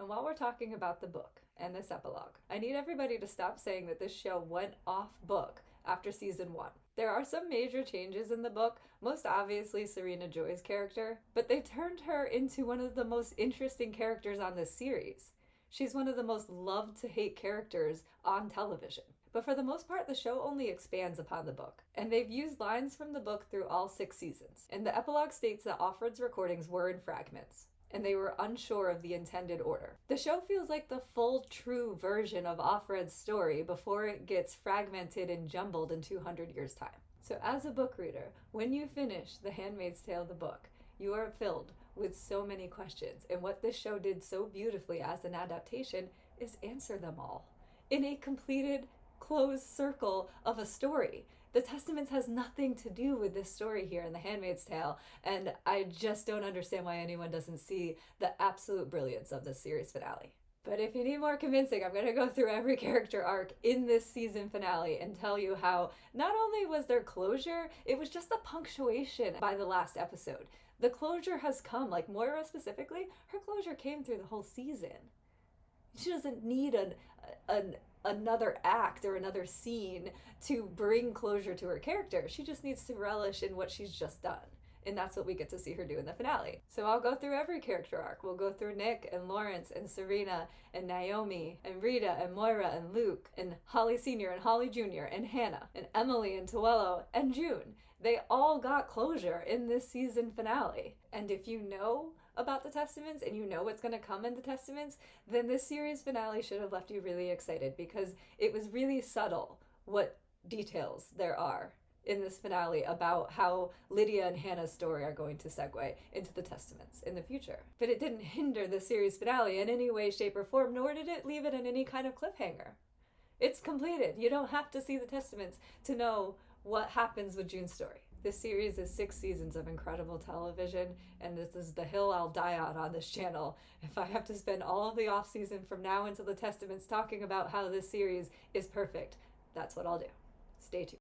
And while we're talking about the book and this epilogue, I need everybody to stop saying that this show went off book after season 1. There are some major changes in the book, most obviously Serena Joy's character, but they turned her into one of the most interesting characters on this series. She's one of the most loved to hate characters on television. But for the most part, the show only expands upon the book, and they've used lines from the book through all 6 seasons. And the epilogue states that Offred's recordings were in fragments, and they were unsure of the intended order. The show feels like the full, true version of Offred's story before it gets fragmented and jumbled in 200 years' time. So as a book reader, when you finish The Handmaid's Tale, the book, you are filled with so many questions, and what this show did so beautifully as an adaptation is answer them all in a completed, closed circle of a story. The Testaments has nothing to do with this story here in The Handmaid's Tale, and I just don't understand why anyone doesn't see the absolute brilliance of this series finale. But if you need more convincing, I'm going to go through every character arc in this season finale and tell you how not only was there closure, it was just the punctuation by the last episode. The closure has come, like Moira specifically, her closure came through the whole season. She doesn't need another act or another scene to bring closure to her character. She just needs to relish in what she's just done. And that's what we get to see her do in the finale. So I'll go through every character arc. We'll go through Nick and Lawrence and Serena and Naomi and Rita and Moira and Luke and Holly Sr. and Holly Jr. and Hannah and Emily and Tuello and June. They all got closure in this season finale. And if you know about the Testaments and you know what's going to come in the Testaments, then this series finale should have left you really excited, because it was really subtle what details there are in this finale about how Lydia and Hannah's story are going to segue into the Testaments in the future. But it didn't hinder the series finale in any way, shape, or form, nor did it leave it in any kind of cliffhanger. It's completed. You don't have to see the Testaments to know what happens with June's story. This series is 6 seasons of incredible television, and this is the hill I'll die on this channel. If I have to spend all of the off-season from now until the Testaments talking about how this series is perfect, that's what I'll do. Stay tuned.